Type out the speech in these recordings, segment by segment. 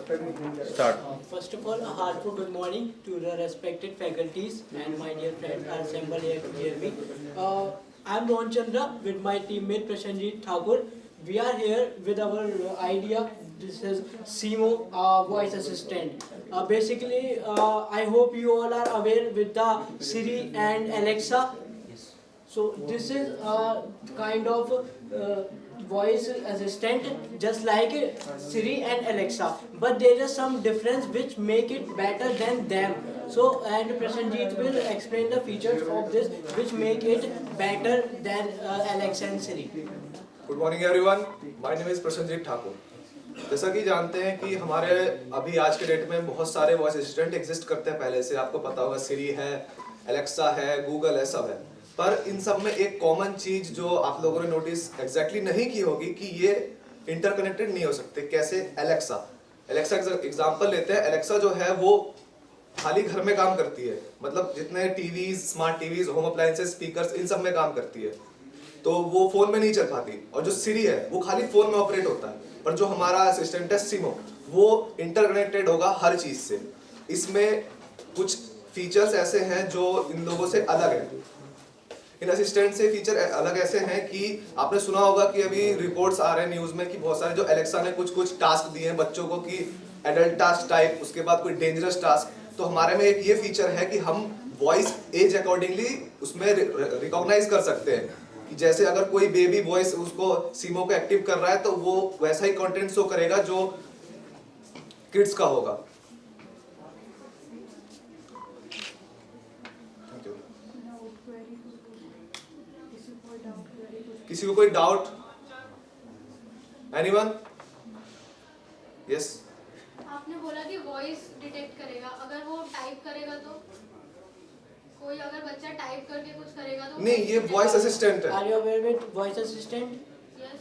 Start. First of all, a heartfelt good morning to the respected faculties and my dear friends are assembled here to hear me. I'm Rohan Chandra with my teammate Prashanjit Thakur. We are here with our idea. This is Simo, voice assistant. I hope you all are aware with the Siri and Alexa. So this is a kind of voice assistant just like Siri and Alexa, but there is some difference which make it better than them. So and Prasanjit will explain the features of this which make it better than Alexa and Siri. Good morning everyone, my name is Prasannajit Thakur. जैसा कि जानते हैं कि हमारे अभी आज के date में बहुत सारे वॉइस असिस्टेंट एग्जिस्ट करते हैं। पहले से आपको पता होगा, सिरी है, एलेक्सा है, गूगल है, सब है। पर इन सब में एक कॉमन चीज जो आप लोगों ने नोटिस एग्जैक्टली नहीं की होगी कि ये इंटरकनेक्टेड नहीं हो सकते। कैसे? एलेक्सा एग्जांपल लेते हैं। एलेक्सा जो है वो खाली घर में काम करती है, मतलब जितने TVs, smart TVs, home appliances, speakers, इन सब में काम करती है, तो वो फोन में नहीं चल पाती। और जो सिरी है वो खाली फोन में ऑपरेट होता है। पर जो हमारा असिस्टेंट है सिमो, वो इंटरकनेक्टेड होगा हर चीज से। इसमें कुछ फीचर्स ऐसे हैं जो इन लोगों से अलग है। इन असिस्टेंट से फीचर अलग ऐसे हैं कि आपने सुना होगा कि अभी रिपोर्ट्स आ रहे हैं न्यूज में कि बहुत सारे जो एलेक्सा ने कुछ टास्क दिए हैं बच्चों को, कि एडल्ट टास्क टाइप, उसके बाद कोई डेंजरस टास्क। तो हमारे में एक ये फीचर है कि हम वॉइस एज अकॉर्डिंगली उसमें रिकॉग्नाइज कर सकते हैं कि जैसे अगर कोई बेबी वॉइस उसको सीमो को एक्टिव कर रहा है तो वो वैसा ही कंटेंट शो करेगा जो किड्स का होगा। किसी को कोई डाउट? एनीवन? यस। आपने बोला कि वॉइस डिटेक्ट करेगा, अगर वो टाइप करेगा तो कोई अगर बच्चा टाइप करके कुछ करेगा तो नहीं, ये वॉइस असिस्टेंट है। Are you aware with voice assistant? Yes,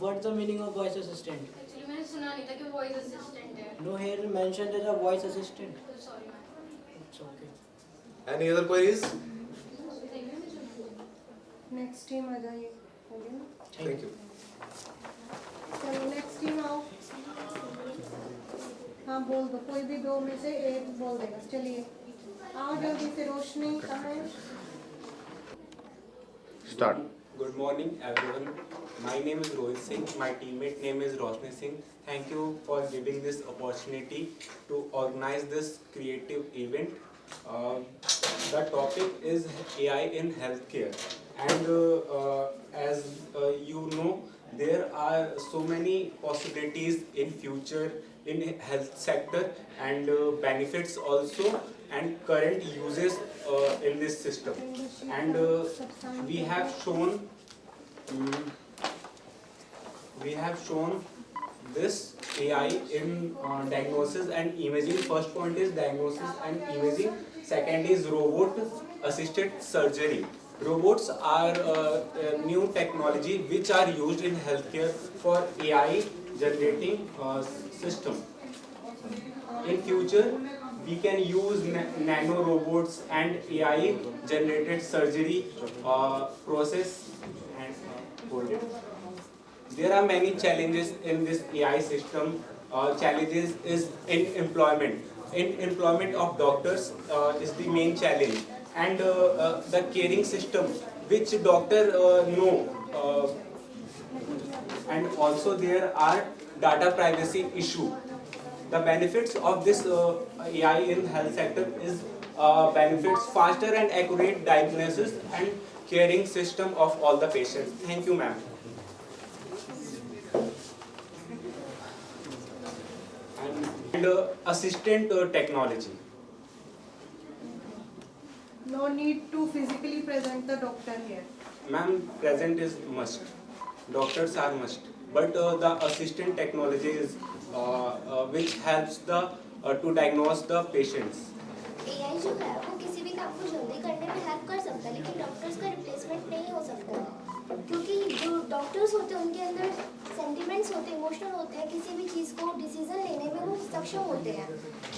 What's the meaning of voice assistant? Actually मैंने सुना नहीं था कि वॉइस असिस्टेंट है। No, here mentioned as a voice assistant. Sorry ma'am. It's okay. Any other queries? Next team आ जाइए। Thank you. चलो next team आओ। हाँ बोल दो, कोई भी दो में से एक बोल देगा। चलिए आओ जल्दी से। रोशनी कहाँ है? Start. Good morning, everyone. My name is Rohit Singh. My teammate name is Roshni Singh. Thank you for giving this opportunity to organize this creative event. The topic is AI in healthcare, and as you know, there are so many possibilities in future in health sector, and benefits also, and current uses in this system. And we have shown this AI in diagnosis and imaging. First point is diagnosis and imaging. Second is robot assisted surgery. Robots are new technology which are used in healthcare for AI generating system. In future, we can use nano robots and AI generated surgery process and hold it. There are many challenges in this AI system. Challenges is in employment. In employment of doctors is the main challenge, and the caring system which doctor know, and also there are data privacy issue. The benefits of this AI in health sector is benefits faster and accurate diagnosis and caring system of all the patients. Thank you, ma'am. And assistant technology. No need to physically present the doctor here. Ma'am, present is must. Doctors are must. But the assistant technology is which helps the to diagnose the patients. AI जो है वो किसी भी काम को जल्दी करने में हेल्प कर सकता है, लेकिन डॉक्टर्स का रिप्लेसमेंट नहीं हो सकता है, क्योंकि जो डॉक्टर्स होते हैं उनके अंदर सेंटिमेंट्स होते हैं, इमोशनल होते हैं, किसी भी चीज़ को डिसीजन लेने में वो सक्षम सक्षम होते हैं,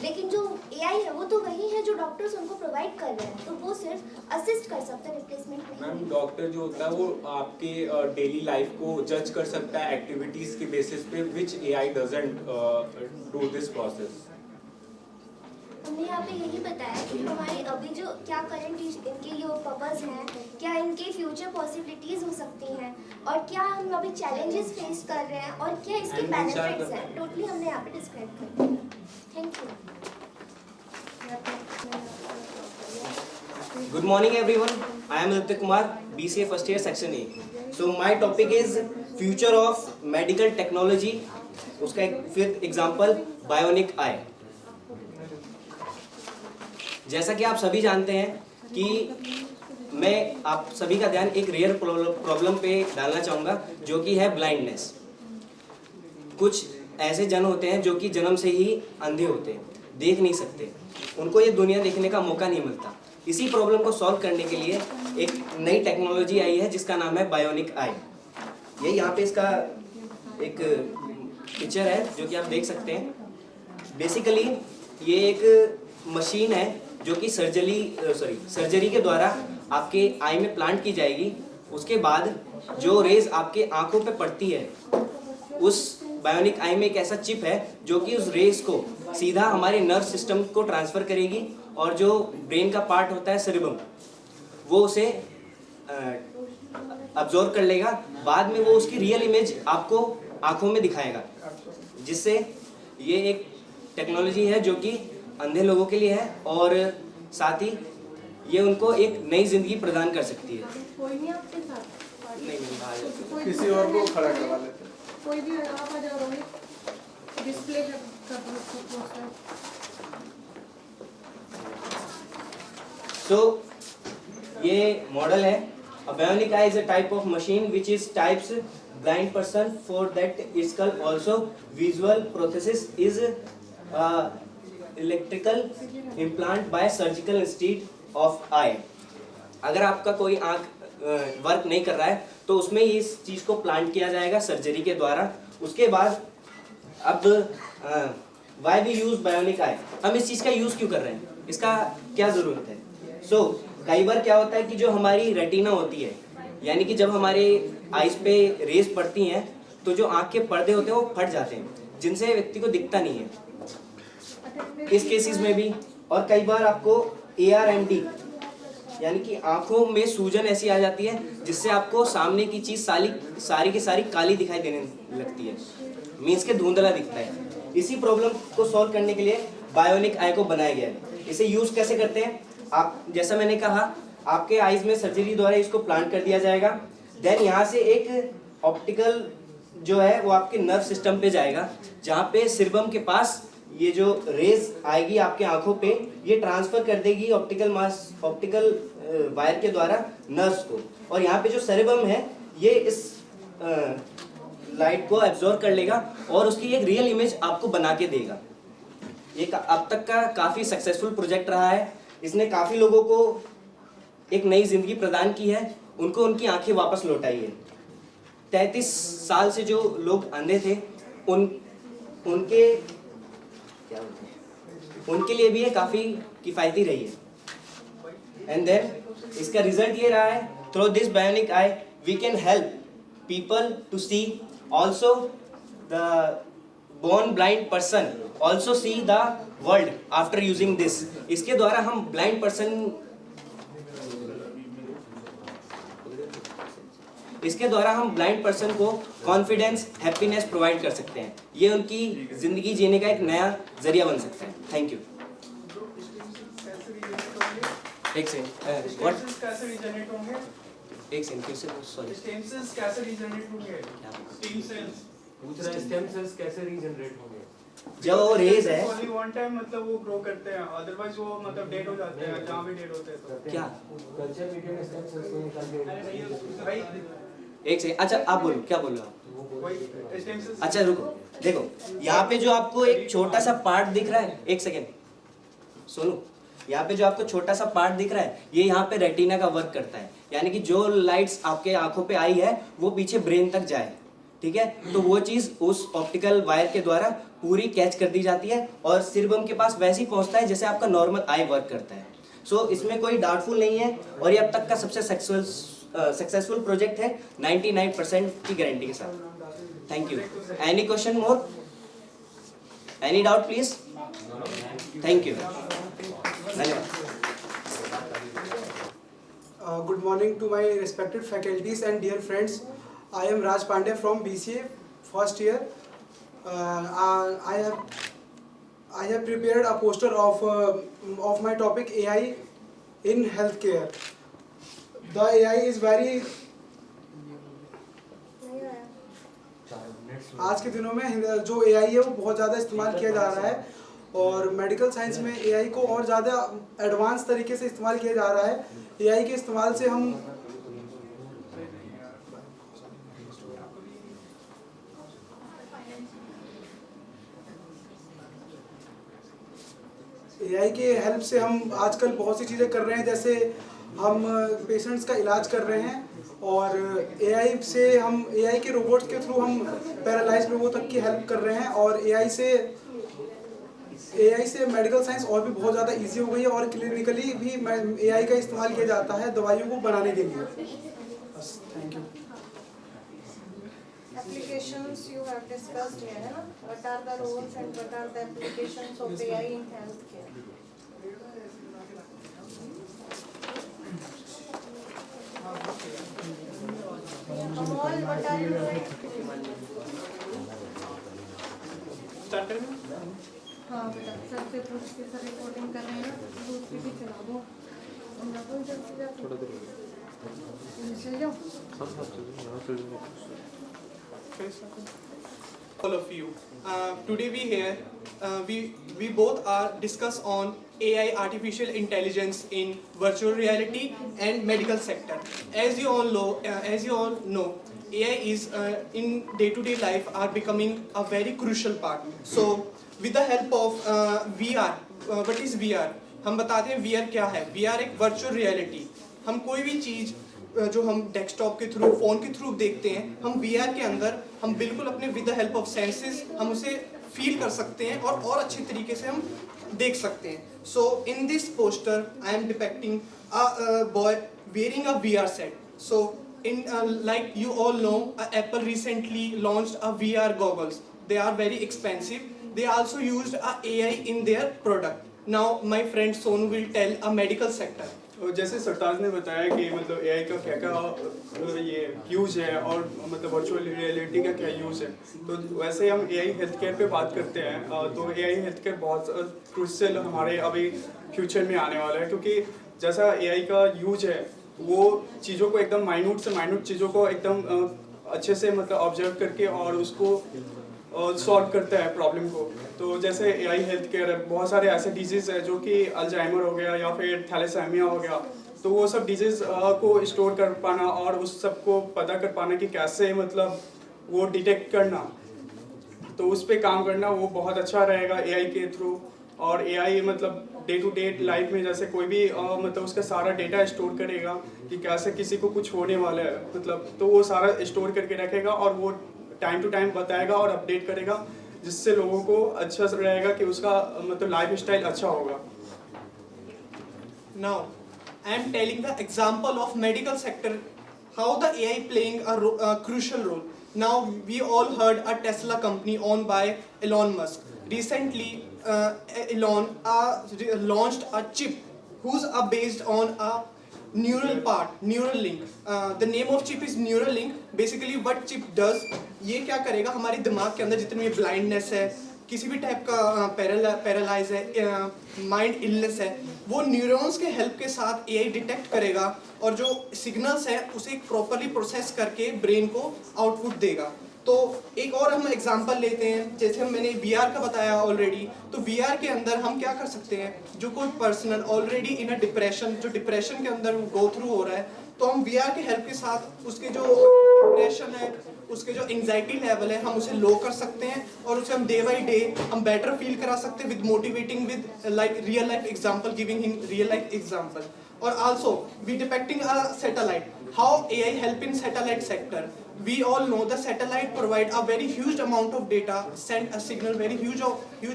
लेकिन जो AI है वो तो वही है जो डॉक्टर्स उनको प्रोवाइड कर रहे हैं, तो वो सिर्फ असिस्ट कर सकते हैं, रिप्लेसमेंट नहीं। मैम डॉक्टर जो होता है वो आपके डेली लाइफ को जज कर सकता है एक्टिविटीज के बेसिस पे, विच AI doesn't do this process. हमने यहाँ पे यही बताया कि हमारे अभी जो क्या करंट इनके जो पर्पस हैं, क्या इनके फ्यूचर पॉसिबिलिटीज हो सकती हैं, और क्या हम अभी चैलेंजेस फेस कर रहे हैं, और क्या इसके And बेनिफिट्स हैं, टोटली हमने यहाँ पे डिस्क्राइब कर दिया। Thank you. Good morning everyone. I am Aditya Kumar, BCA first year section A. So my topic is future of medical technology. उसका एक फिर एग्जांपल बायोनिक आई। जैसा कि आप सभी जानते हैं कि मैं आप सभी का ध्यान एक रेयर प्रॉब्लम पे डालना चाहूँगा, जो कि है ब्लाइंडनेस। कुछ ऐसे जन होते हैं जो कि जन्म से ही अंधे होते हैं, देख नहीं सकते, उनको ये दुनिया देखने का मौका नहीं मिलता। इसी प्रॉब्लम को सॉल्व करने के लिए एक नई टेक्नोलॉजी आई है जिसका नाम है बायोनिक आई। ये यहाँ पे इसका एक पिक्चर है जो कि आप देख सकते हैं। बेसिकली ये एक मशीन है जो कि सर्जरी के द्वारा आपके आई में प्लांट की जाएगी। उसके बाद जो रेज आपके आंखों पे पड़ती है, उस बायोनिक आई में एक ऐसा चिप है जो कि उस रेज को सीधा हमारे नर्व सिस्टम को ट्रांसफ़र करेगी, और जो ब्रेन का पार्ट होता है सेरेब्रम, वो उसे अब्जॉर्ब कर लेगा। बाद में वो उसकी रियल इमेज आपको आंखों में दिखाएगा, जिससे ये एक टेक्नोलॉजी है जो कि अंधे लोगों के लिए है, और साथ ही ये उनको एक नई जिंदगी प्रदान कर सकती है। कोई नहीं आपके साथ? नहीं बाहर किसी और को खड़ा करवा लेते। कोई भी आप आ जाओ, रोहित डिस्प्ले कर दो उसको पोस्टर। So ये मॉडल है। A bionic eye is a type of machine which is types blind person, for that its also visual prosthesis is electrical implant by surgical instead of eye। अगर आपका कोई आँख work नहीं कर रहा है तो उसमें इस चीज़ को प्लांट किया जाएगा सर्जरी के द्वारा। उसके बाद अब वाई वी यूज़ बायोनिक आई, हम इस चीज़ का यूज़ क्यों कर रहे हैं, इसका क्या ज़रूरत है। कई बार क्या होता है कि जो हमारी रेटिना होती है, यानी कि जब हमारे आइज़ पे रेज पड़ती हैं तो जो आँख के पर्दे होते हैं वो फट जाते हैं, जिनसे व्यक्ति को दिखता नहीं है। इस केसेस में भी, और कई बार आपको ARMD यानी कि आँखों में सूजन ऐसी आ जाती है जिससे आपको सामने की चीज़ सारी की सारी काली दिखाई देने लगती है, मीन्स के धुंधला दिखता है। इसी प्रॉब्लम को सॉल्व करने के लिए बायोनिक आई को बनाया गया है। इसे यूज़ कैसे करते हैं, आप जैसा मैंने कहा, आपके आइज़ में सर्जरी द्वारा इसको प्लांट कर दिया जाएगा। देन यहाँ से एक ऑप्टिकल जो है वो आपके नर्व सिस्टम पे जाएगा, जहाँ पे सेरेब्रम के पास ये जो रेज आएगी आपके आंखों पे, ये ट्रांसफ़र कर देगी ऑप्टिकल वायर के द्वारा नर्व्स को, और यहाँ पे जो सेरेब्रम है ये इस लाइट को एब्जॉर्ब कर लेगा और उसकी एक रियल इमेज आपको बना के देगा। ये अब तक का काफ़ी सक्सेसफुल प्रोजेक्ट रहा है। इसने काफ़ी लोगों को एक नई ज़िंदगी प्रदान की है, उनको उनकी आंखें वापस लौटाई है। 33 साल से जो लोग अंधे थे उनके लिए भी ये काफ़ी किफ़ायती रही है। एंड देन इसका रिजल्ट ये रहा है, through this bionic eye we can help people to see, also the born blind person also see the world after using this। इसके द्वारा हम ब्लाइंड पर्सन को कॉन्फिडेंस, हैप्पीनेस प्रोवाइड कर सकते हैं। ये उनकी जिंदगी जीने का एक नया जरिया बन सकता है। Thank you. एक सेकंड, व्हाट कैसे रीजनरेट होंगे? एक सेकंड फिर से, सॉरी, स्टेम सेल्स कैसे रीजनरेट होंगे? स्टेम सेल्स पूछ रहा है स्टेम सेल्स कैसे रीजनरेट होंगे? जो रेज है ओनली वन टाइम मतलब वो ग्रो करते हैं, अदरवाइज वो मतलब डेड हो जाते हैं, जहाँ भी डेड होते हैं तो क्या कल्चर मीडिया में स्टेम सेल्स को निकाल के अरे नहीं भाई, एक सेकंड, अच्छा आप बोलो, क्या बोल रहे हो आप? वही स्टेम सेल्स। अच्छा रुको, देखो यहाँ पे जो आपको एक छोटा सा पार्ट दिख रहा है, एक सेकेंड सुनो, यहाँ पे जो आपको छोटा सा पार्ट दिख रहा है, ये यहाँ पे रेटिना का वर्क करता है, यानी कि जो लाइट्स आपके आंखों पे आई है वो पीछे ब्रेन तक जाए, ठीक है, तो वो चीज़ उस ऑप्टिकल वायर के द्वारा पूरी कैच कर दी जाती है और सिरबम के पास वैसे ही पहुंचता है जैसे आपका नॉर्मल आई वर्क करता है। सो इसमें कोई डाउटफुल नहीं है और ये अब तक का सबसे सक्सेसफुल प्रोजेक्ट है 99% की गारंटी के साथ। Thank you. Any question more? Any doubt please? Thank you, धन्यवाद। Good morning to my respected faculties and dear friends. I am Raj Pandey from BCA first year. I have prepared a poster of my topic AI in healthcare. The AI is very आज के दिनों में जो AI है वो बहुत ज़्यादा इस्तेमाल किया जा रहा है और मेडिकल साइंस में AI को और ज़्यादा एडवांस तरीके से इस्तेमाल किया जा रहा है। AI के इस्तेमाल से हम AI के हेल्प से हम आजकल बहुत सी चीज़ें कर रहे हैं, जैसे हम पेशेंट्स का इलाज कर रहे हैं और AI से हम AI के रोबोट्स के थ्रू हम पैरालाइज्ड लोगों तक की हेल्प कर रहे हैं और AI से मेडिकल साइंस और भी बहुत ज़्यादा इजी हो गई है और क्लिनिकली भी AI का इस्तेमाल किया जाता है दवाइयों को बनाने के लिए। बस, thank you. Applications you have discussed here, है ना? What are the roles and what are the applications of AI in healthcare? Amol, what are you doing? Start करें? हाँ बेटा, सर से पूछ के सर रिपोर्टिंग कर रहे हैं ना, दूसरी भी चला दो। हम ना कोई जल्दी जाते चल जाओ। All of you. Today we both are discuss on AI, artificial intelligence in virtual reality and medical sector. As you all know, AI is in day-to-day life are becoming a very crucial part. So with the help of VR, what is VR? हम बताते हैं VR क्या है। VR एक virtual reality। हम कोई भी चीज़ जो हम डेस्कटॉप के थ्रू, फ़ोन के थ्रू देखते हैं, हम VR के अंदर हम बिल्कुल अपने with the help of senses हम उसे फील कर सकते हैं और अच्छे तरीके से हम देख सकते हैं। So in this poster I am depicting a boy wearing a VR set. So in like you all know, Apple recently launched a VR goggles. They are very expensive. They also used a AI in their product. Now my friend Sonu will tell a medical sector. जैसे सरताज ने बताया कि मतलब AI का क्या क्या ये use है और मतलब वर्चुअल रियलिटी का क्या यूज़ है, तो वैसे हम AI हेल्थ केयर पे बात करते हैं। तो AI हेल्थ केयर बहुत क्रूशियल हमारे अभी फ्यूचर में आने वाला है, क्योंकि जैसा AI का यूज है वो चीज़ों को एकदम माइन्यूट से माइन्यूट चीज़ों को एकदम अच्छे से मतलब ऑब्जर्व करके और उसको सॉल्व करता है प्रॉब्लम को। तो जैसे AI हेल्थ केयर है, बहुत सारे ऐसे डिजीज़ है जो कि अल्जाइमर हो गया या फिर थैलेसेमिया हो गया, तो वो सब डिजीज़ को स्टोर कर पाना और उस सब को पता कर पाना कि कैसे मतलब वो डिटेक्ट करना, तो उस पर काम करना वो बहुत अच्छा रहेगा AI के थ्रू। और AI मतलब डे टू डे लाइफ में जैसे कोई भी मतलब उसका सारा डेटा स्टोर करेगा कि कैसे किसी को कुछ होने वाला है, मतलब तो वो सारा स्टोर करके रखेगा और वो टाइम टू टाइम बताएगा और अपडेट करेगा, जिससे लोगों को अच्छा रहेगा कि उसका मतलब लाइफ स्टाइल अच्छा होगा। Now I am telling the example of medical sector, how the AI playing a crucial role. Now we all heard a Tesla company owned by Elon Musk. Recently Elon launched a chip who's based on a neural link. The name of chip is Neuralink. Basically what chip does, ये क्या करेगा, हमारे दिमाग के अंदर जितनी भी blindness है, किसी भी टाइप का पैरालाइज है, माइंड इलनेस है, वो न्यूरॉन्स के हेल्प के साथ AI डिटेक्ट करेगा और जो सिग्नल्स है उसे प्रॉपरली प्रोसेस करके ब्रेन को आउटपुट देगा। तो एक और हम एग्जांपल लेते हैं, जैसे मैंने VR का बताया ऑलरेडी, तो VR के अंदर हम क्या कर सकते हैं, जो कोई personal already in a depression, जो डिप्रेशन के अंदर गो थ्रू हो रहा है, तो हम VR के हेल्प के साथ उसके जो डिप्रेशन है, उसके जो एंजाइटी लेवल है, हम उसे लो कर सकते हैं और उसे हम डे बाई डे हम बेटर फील करा सकते हैं with motivating, with like real life example, giving him real life example. और also we depicting a satellite, how AI help in satellite sector. We all know the satellite provide a very huge amount of data, send a signal very huge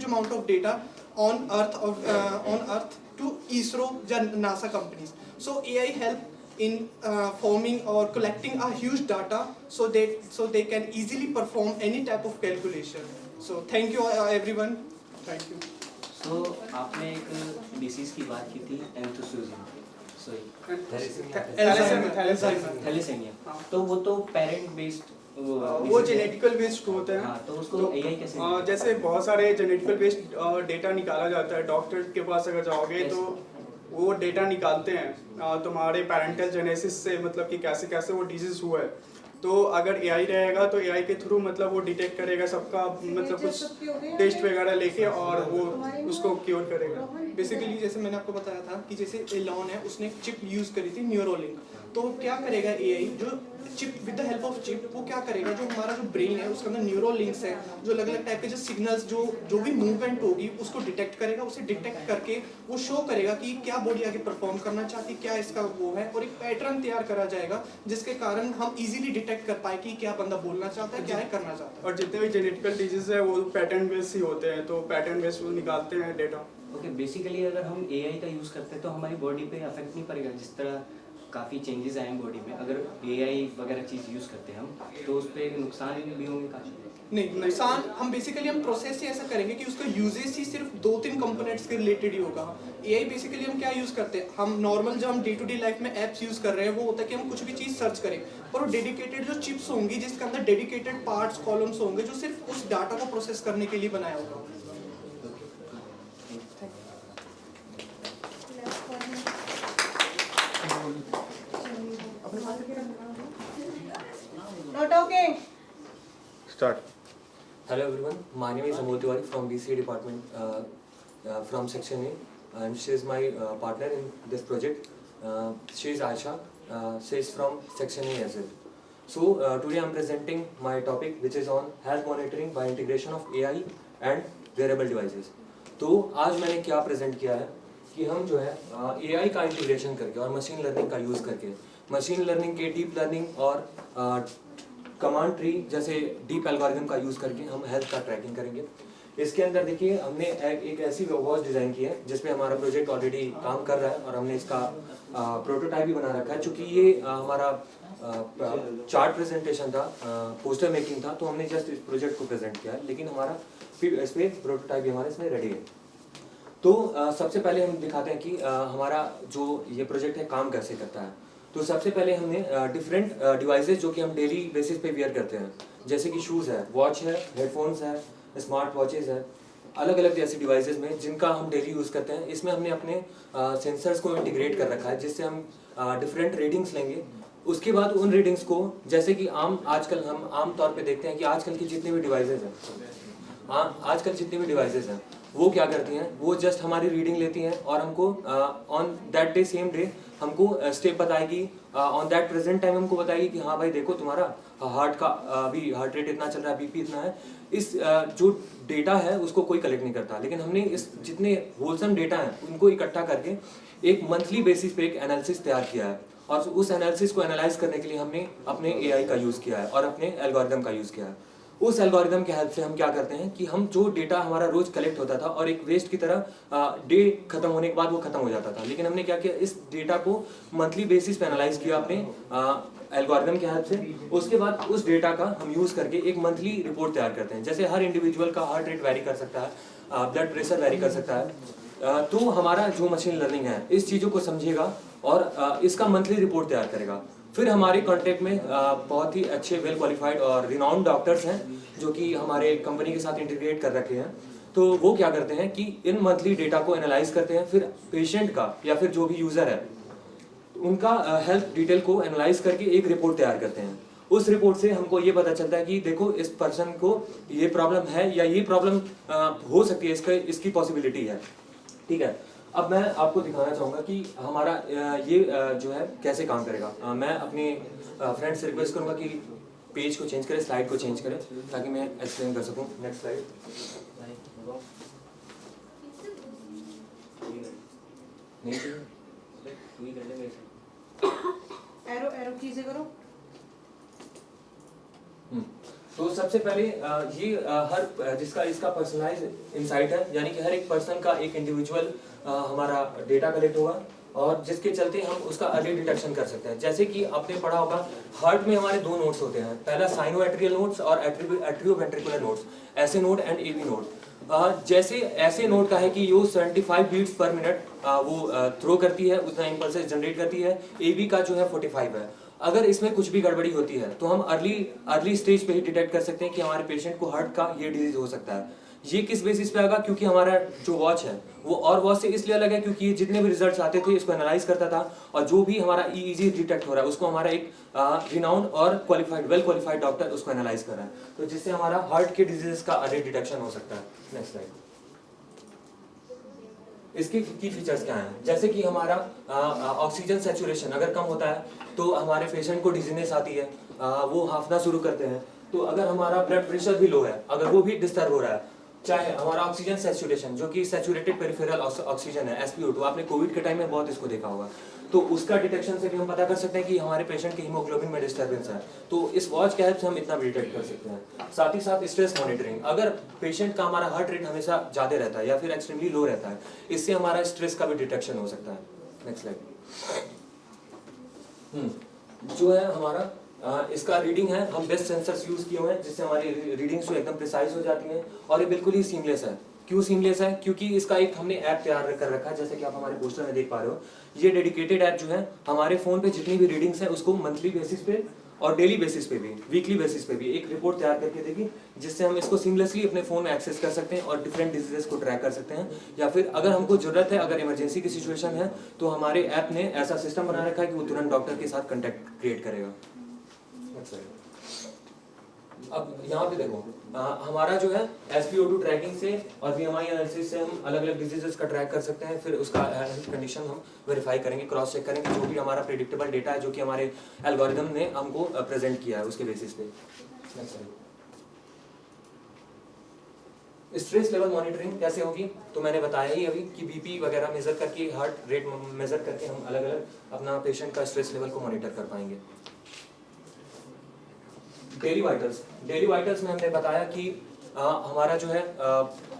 amount of data on Earth to ISRO, NASA companies. So AI help in forming or collecting a huge data so they can easily perform any type of calculation. So thank you everyone. Thank you. So आपने एक disease की बात की थी thalassaemia, तो वो तो parent based वो जेनेटिकल बेस्ड होते हैं। हाँ, तो उसको एआई कैसे जैसे बहुत सारे जेनेटिकल बेस्ड डेटा निकाला जाता है। डॉक्टर के पास अगर जाओगे तो वो डेटा निकालते हैं तुम्हारे पेरेंटल जेनेसिस से, मतलब कि कैसे कैसे वो डिजीज हुआ है। तो अगर एआई रहेगा तो एआई के थ्रू मतलब वो डिटेक्ट करेगा सबका, मतलब कुछ टेस्ट वगैरह लेके और वो उसको क्योर करेगा। बेसिकली जैसे मैंने आपको बताया था कि जैसे एलॉन है, उसने एक चिप यूज करी थी न्यूरोलिंक। तो क्या करेगा एआई, जो chip with the help of chip वो क्या करेगा, जो हमारा जो ब्रेन है उसके अंदर न्यूरो लिंक्स है, जो अलग अलग टाइप के जो सिग्नल्स जो भी मूवमेंट होगी उसको डिटेक्ट करेगा। उसे डिटेक्ट करके वो शो करेगा कि क्या बॉडी आगे परफॉर्म करना चाहती, क्या इसका वो है, और एक पैटर्न तैयार करा जाएगा जिसके कारण हम इजीली डिटेक्ट कर पाए कि क्या बंदा बोलना चाहता है, क्या है करना चाहता है। और जितने भी जेनेटिकल डिजीज है वो पैटर्न बेस्ड ही होते हैं, तो पैटर्न बेस्ड वो निकालते हैं डेटा। ओके, बेसिकली अगर हम एआई का यूज़ करते हैं तो हमारी बॉडी पे अफेक्ट नहीं पड़ेगा। जिस तरह काफ़ी चेंजेस आए हैं बॉडी में, अगर एआई वगैरह चीज़ यूज़ करते हैं हम तो उस पर नुकसान भी होंगे काफ़ी। नहीं, नुकसान हम बेसिकली हम प्रोसेस ही ऐसा करेंगे कि उसका यूजेस ही सिर्फ 2-3 कंपोनेंट्स के रिलेटेड ही होगा। एआई बेसिकली हम क्या यूज़ करते हैं, हम नॉर्मल जो हम डे टू डे लाइफ में एप्स यूज़ कर रहे हैं वो होता है कि हम कुछ भी चीज़ सर्च करें, पर वो डेडिकेटेड जो चिप्स होंगी जिसके अंदर डेडिकेटेड पार्ट्स कॉलम्स होंगे जो सिर्फ उस डाटा को प्रोसेस करने के लिए बनाया होगा। Not okay. Start. Hello everyone, my name is Amol Tiwari from BCA department from section A, and she is my partner in this project. She is Aisha, she is from section A as well. So today I am presenting my topic which is on health monitoring by integration of AI and wearable devices. तो आज मैंने क्या present किया है कि हम जो है AI का इंटीग्रेशन करके और मशीन लर्निंग का यूज़ करके, मशीन लर्निंग के डीप लर्निंग और कमांड ट्री जैसे डीप एल्गोरिथम का यूज़ करके हम हेल्थ का ट्रैकिंग करेंगे। इसके अंदर देखिए हमने एक ऐसी वॉच डिज़ाइन की है जिसपे हमारा प्रोजेक्ट ऑलरेडी काम कर रहा है और हमने इसका प्रोटोटाइप भी बना रखा है। चूँकि ये हमारा चार्ट प्रेजेंटेशन था, पोस्टर मेकिंग था, तो हमने जस्ट इस प्रोजेक्ट को प्रेजेंट किया है, लेकिन हमारा इस पर प्रोटोटाइप भी हमारे इसमें रेडी है। तो सबसे पहले हम दिखाते हैं कि हमारा जो ये प्रोजेक्ट है काम कैसे करता है। तो सबसे पहले हमने डिफरेंट डिवाइसेस जो कि हम डेली बेसिस पे वेयर करते हैं, जैसे कि शूज़ है, वॉच है, हेडफोन्स है, स्मार्ट वॉचेस है, अलग अलग जैसे डिवाइसेस में जिनका हम डेली यूज़ करते हैं, इसमें हमने अपने सेंसर्स को इंटीग्रेट कर रखा है जिससे हम डिफरेंट रीडिंग्स लेंगे। उसके बाद उन रीडिंग्स को, जैसे कि आजकल हम आम तौर पे देखते हैं कि आजकल की जितनी भी डिवाइसेस हैं, आजकल जितनी भी डिवाइसेस हैं वो क्या करती हैं, वो जस्ट हमारी रीडिंग लेती हैं और हमको on that day same day हमको स्टेप बताएगी, ऑन दैट प्रेजेंट टाइम हमको बताएगी कि हाँ भाई देखो तुम्हारा हार्ट का अभी हार्ट रेट इतना चल रहा है, बीपी इतना है। इस जो डेटा है उसको कोई कलेक्ट नहीं करता, लेकिन हमने इस जितने होलसम डेटा हैं उनको इकट्ठा करके एक मंथली बेसिस पे एक एनालिसिस तैयार किया है और उस एनालिसिस को एनालाइज करने के लिए हमने अपने एआई का यूज़ किया है और अपने एल्गोरिथम का यूज़ किया है। उस एल्गोरिथम के हेल्प से हम क्या करते हैं कि हम जो डेटा हमारा रोज कलेक्ट होता था और एक वेस्ट की तरह डे खत्म होने के बाद वो खत्म हो जाता था, लेकिन हमने क्या किया, इस डेटा को मंथली बेसिस पे एनालाइज किया अपने एल्गोरिथम के हेल्प से। उसके बाद उस डेटा का हम यूज़ करके एक मंथली रिपोर्ट तैयार करते हैं। जैसे हर इंडिविजुअल का हार्ट रेट वेरी कर सकता है, ब्लड प्रेशर वेरी कर सकता है, तो हमारा जो मशीन लर्निंग है इस चीज़ों को समझेगा और इसका मंथली रिपोर्ट तैयार करेगा। फिर हमारे कॉन्टेक्ट में बहुत ही अच्छे वेल क्वालिफाइड और रिनाउंड डॉक्टर्स हैं जो कि हमारे कंपनी के साथ इंटीग्रेट कर रखे हैं। तो वो क्या करते हैं कि इन मंथली डेटा को एनालाइज करते हैं, फिर पेशेंट का या फिर जो भी यूज़र है उनका हेल्थ डिटेल को एनालाइज करके एक रिपोर्ट तैयार करते हैं। उस रिपोर्ट से हमको ये पता चलता है कि देखो इस पर्सन को ये प्रॉब्लम है या ये प्रॉब्लम हो सकती है, इसकी पॉसिबिलिटी है। ठीक है, अब मैं आपको दिखाना चाहूँगा कि हमारा ये जो है कैसे काम करेगा। मैं अपने फ्रेंड से रिक्वेस्ट करूँगा कि पेज को चेंज करें, स्लाइड को चेंज करें ताकि मैं एक्सप्लेन कर सकूँ। Next slide. Arrow arrow keys करो। तो सबसे पहले ये हर जिसका इसका पर्सनलाइज इंसाइट है, यानी कि हर एक पर्सन का एक इंडिविजुअल हमारा डेटा कलेक्ट होगा और जिसके चलते हम उसका अर्ली डिटेक्शन कर सकते हैं। जैसे कि आपने पढ़ा होगा हार्ट में हमारे दो नोड्स होते हैं, पहला साइनोएट्रियल नोड्स और एट्रियोवेंट्रिकुलर नोड्स, ऐसे नोड एंड एवी नोड। जैसे ऐसे नोड का है कि यो 75 बीट्स पर मिनट वो थ्रो करती है, उतना इम्पल्सेस जनरेट करती है। एवी का जो है 45 है। अगर इसमें कुछ भी गड़बड़ी होती है तो हम अर्ली स्टेज पे ही डिटेक्ट कर सकते हैं कि हमारे पेशेंट को हार्ट का ये डिजीज हो सकता है। ये किस बेसिस पे आएगा? क्योंकि हमारा जो वॉच है वो और वॉच से इसलिए अलग है क्योंकि ये जितने भी रिजल्ट्स आते थे इसको एनालाइज करता था और जो भी हमारा ईईजी डिटेक्ट हो रहा है उसको हमारा एक रिनाउंड और वेल क्वालिफाइड डॉक्टर उसको एनालाइज कर रहा है, तो जिससे हमारा हार्ट के डिजीज का अर्ली डिटेक्शन हो सकता है। Next slide. इसके की फीचर्स क्या हैं? जैसे कि हमारा ऑक्सीजन सैचुरेशन अगर कम होता है तो हमारे पेशेंट को डिजीनेस आती है, वो हांफना शुरू करते हैं। तो अगर हमारा ब्लड प्रेशर भी लो है, अगर वो भी डिस्टर्ब हो रहा है, चाहे हमारा ऑक्सीजन सैचुरेशन जो कि सैचुरेटेड पेरिफेरल ऑक्सीजन है SpO2, आपने कोविड के टाइम में बहुत इसको देखा होगा, तो उसका डिटेक्शन से भी हम पता कर सकते हैं कि हमारे पेशेंट के हीमोग्लोबिन में डिस्टर्बेंस है। तो इस वॉच के हेल्प से हम इतना भी डिटेक्ट कर सकते हैं। साथ ही साथ स्ट्रेस मॉनिटरिंग, अगर पेशेंट का हमारा हार्ट रेट हमेशा ज़्यादा रहता है या फिर एक्सट्रीमली लो रहता है, इससे हमारा स्ट्रेस का भी डिटेक्शन हो सकता है। Next slide. जो है हमारा इसका रीडिंग है, हम बेस्ट सेंसर्स यूज किए हुए हैं जिससे हमारी रीडिंग्स जो एकदम प्रिसाइज हो जाती हैं और ये बिल्कुल ही सीमलेस है। क्यों सीमलेस है? क्योंकि इसका एक हमने ऐप तैयार कर रखा है, जैसे कि आप हमारे पोस्टर में देख पा रहे हो। ये डेडिकेटेड ऐप जो है हमारे फोन पे जितनी भी रीडिंग्स है उसको मंथली बेसिस पे और डेली बेसिस पे भी, वीकली बेसिस पे भी एक रिपोर्ट तैयार करके देगी, जिससे हम इसको सीमलेसली अपने फोन में एक्सेस कर सकते हैं और डिफरेंट डिजीजेस को ट्रैक कर सकते हैं। या फिर अगर हमको जरूरत है, अगर इमरजेंसी की सिचुएशन है, तो हमारे ऐप ने ऐसा सिस्टम बना रखा है कि वो तुरंत डॉक्टर के साथ कॉन्टैक्ट क्रिएट करेगा। अब यहाँ पे देखो हमारा जो है SpO2 ट्रैकिंग से और VMI एनालिसिस से हम अलग अलग डिजीजेस का ट्रैक कर सकते हैं। फिर उसका हेल्थ कंडीशन हम वेरीफाई करेंगे, क्रॉस चेक करेंगे, जो भी हमारा प्रेडिक्टेबल डेटा है जो कि हमारे एल्गोरिदम ने हमको प्रेजेंट किया है उसके बेसिस पे। स्ट्रेस लेवल मॉनिटरिंग कैसे होगी? तो मैंने बताया ही अभी कि BP वगैरह मेजर करके, हार्ट रेट मेजर करके हम अलग अलग अपना पेशेंट का स्ट्रेस लेवल को मॉनिटर कर पाएंगे। डेली वाइटल्स में हमने बताया कि हमारा जो है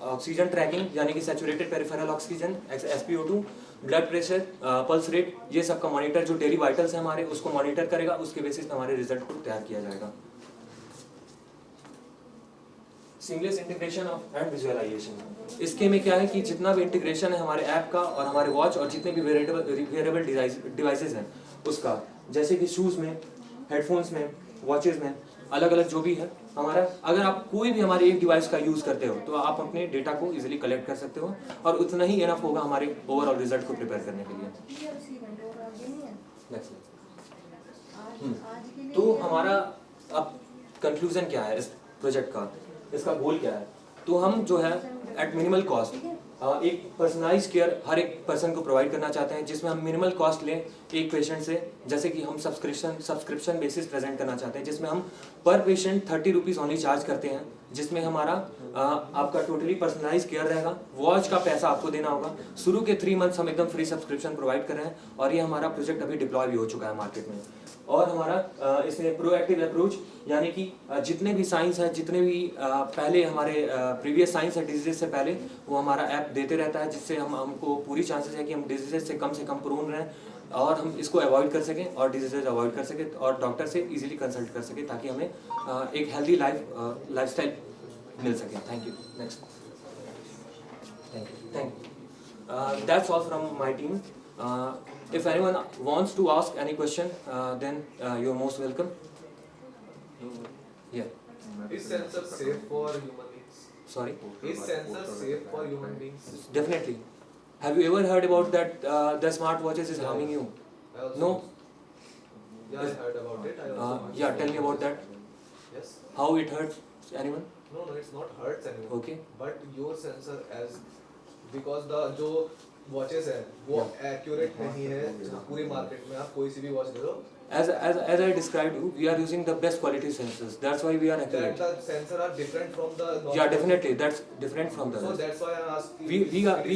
ऑक्सीजन ट्रैकिंग यानी कि saturated peripheral oxygen, SpO2, blood pressure, pulse rate, ये सब का मॉनिटर जो डेली वाइटल्स है हमारे उसको मॉनिटर करेगा, उसके बेसिस पे हमारे रिजल्ट को तैयार किया जाएगा। Seamless integration of and visualization, इसके में क्या है कि जितना भी इंटीग्रेशन है हमारे ऐप का और हमारे वॉच और जितने भी वेरेबल डिवाइसेस हैं उसका, जैसे कि शूज़ में, हेडफोन्स में, वॉचेस में, अलग अलग जो भी है हमारा, अगर आप कोई भी हमारे एक डिवाइस का यूज़ करते हो तो आप अपने डेटा को इजीली कलेक्ट कर सकते हो और उतना ही इनफ होगा हमारे ओवरऑल रिजल्ट को प्रिपेयर करने के लिए। तो हमारा अब कंक्लूजन क्या है इस प्रोजेक्ट का, इसका गोल क्या है? तो हम जो है एट मिनिमल कॉस्ट एक पर्सनलाइज केयर हर एक पर्सन को प्रोवाइड करना चाहते हैं, जिसमें हम मिनिमल कॉस्ट लें एक पेशेंट से। जैसे कि हम सब्सक्रिप्शन बेसिस प्रेजेंट करना चाहते हैं, जिसमें हम पर पेशेंट 30 रुपीज़ ओनली चार्ज करते हैं, जिसमें हमारा आपका टोटली पर्सनलाइज केयर रहेगा। वॉच का पैसा आपको देना होगा। शुरू के 3 मंथ्स हम एकदम फ्री सब्सक्रिप्शन प्रोवाइड कर रहे हैं और ये हमारा प्रोजेक्ट अभी डिप्लॉय भी हो चुका है मार्केट में। और हमारा इसमें प्रोएक्टिव अप्रोच, यानी कि जितने भी साइंस है, जितने भी पहले हमारे प्रीवियस साइंस है डिजीजेस से पहले, वो हमारा ऐप देते रहता है, जिससे हमको पूरी चांसेस है कि हम डिजीजेस से कम प्रोन रहें और हम इसको अवॉइड कर सकें और डिजीजेज अवॉइड कर सकें और डॉक्टर से इजीली कंसल्ट कर सकें, ताकि हमें एक हेल्दी लाइफस्टाइल मिल सके। Thank you. Next. Thank you. That's all from my team. If anyone wants to ask any question, then you're most welcome. Yeah. Is sensor safe for human beings? Sorry? Is sensor safe for human beings? Definitely. Have you ever heard about that the smartwatches is harming you? No? Yeah, I heard about it. Yeah, tell me about that. Yes. How it hurts anyone? No, it's not hurts anyone. Okay. But your sensor as because the जो watches है वो accurate नहीं है पूरी market में। आप कोई सी भी वॉच ले लो, as I described you, we are using the best quality sensors. That's why we are accurate. that the sensor are different from the Yeah, definitely. That's different from the so rest. that's why I asked We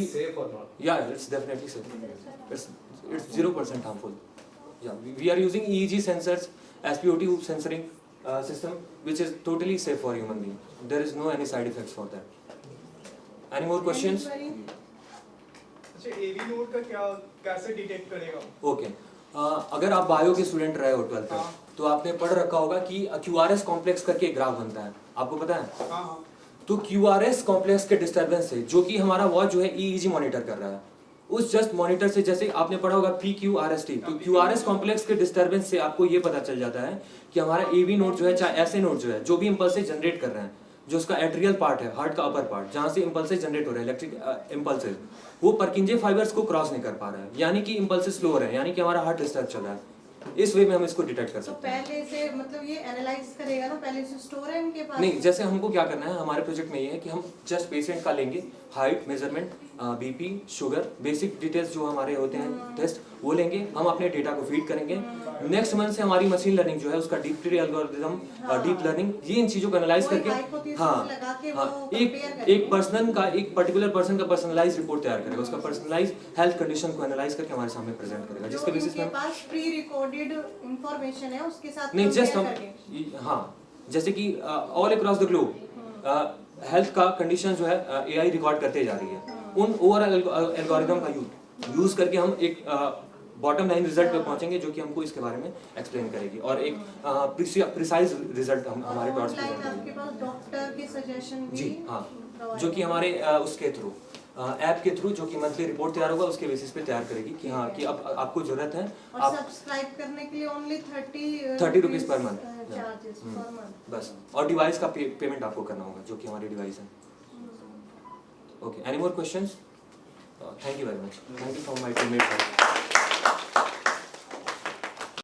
is safe or not. Yeah, it's definitely safe. It's 0% harmful. Yeah, we are using EEG sensors, SpO2 sensoring system, which is totally safe for human being. There is no any side effects for that. Any more questions? अच्छा AV node का क्या कैसे detect करेगा? Okay अगर आप bio के student रहे हो 12th तक, तो आपने पढ़ रखा होगा कि QRS कॉम्प्लेक्स करके एक ग्राफ बनता है, आपको पता है? हाँ। तो QRS कॉम्प्लेक्स के डिस्टर्बेंस से, जो कि हमारा वॉच जो है EEG मॉनिटर कर रहा है, उस जस्ट मॉनिटर से, जैसे आपने पढ़ा होगा PQRST, तो QRS कॉम्प्लेक्स के डिस्टर्बेंस से आपको ये पता चल जाता है कि हमारा AV नोड जो है, चाहे ऐसे नोड जो है, जो भी इम्पल्सेस जनरेट कर रहे हैं, जो उसका एट्रियल पार्ट है, हार्ट का अपर पार्ट, जहाँ से इम्पल्सेस जनरेट हो रहे हैं, इलेक्ट्रिक इम्पल्सेस, वो परकिंजे फाइबर्स को क्रॉस नहीं कर पा रहा है, यानी कि इम्पल्सेस स्लो हो रहे हैं, यानी कि हमारा हार्ट डिस्टर्ब चल रहा है। इस वे में हम इसको डिटेक्ट कर तो सकते हैं। पहले से मतलब ये एनालाइज करेगा ना, पहले से स्टोर है इनके पास? नहीं, जैसे हमको क्या करना है, हमारे प्रोजेक्ट में ये है कि हम जस्ट पेशेंट का लेंगे, height measurement, BP, sugar, basic details जो हमारे होते हैं टेस्ट, वो लेंगे, हम अपने डेटा को फीड करेंगे। नेक्स्ट मंथ से हमारी मशीन लर्निंग जो है, उसका deep tree algorithm, deep learning, ये इन चीज़ों को एनालाइज करके, हाँ, एक पर्सन का, एक पर्टिकुलर पर्सन का पर्सनलाइज रिपोर्ट तैयार करेगा, उसका पर्सनलाइज हेल्थ कंडीशन को एनालाइज करके हमारे सामने प्रेजेंट करेगा, जिसके बेसिस पे पास प्री रिकॉर्डेड इंफॉर्मेशन है, उसके साथ नहीं, जस्ट हम, हाँ, जैसे कि all across the globe health का कंडीशन जो है AI रिकॉर्ड करते जा रही है, उन ओवरऑल एल्गोरिथम का यूज करके हम एक बॉटम लाइन रिजल्ट पे पहुंचेंगे, जो कि हमको इसके बारे में एक्सप्लेन करेगी, और एक प्रिसाइज रिजल्ट हमारे डॉट्स पे आपके पास डॉक्टर के सजेशन भी, जी हाँ, जो कि हमारे उसके थ्रू, ऐप के थ्रू, जो कि मंथली रिपोर्ट तैयार होगा, उसके बेसिस पे तैयार करेगी कि हाँ, कि अब आपको जरूरत है। और सब्सक्राइब करने के लिए only 30 rupees per month charges per month बस, और डिवाइस का पेमेंट आपको करना होगा, जो कि हमारी डिवाइस है। Okay, any more questions? Thank you very much, thank you from my teammate.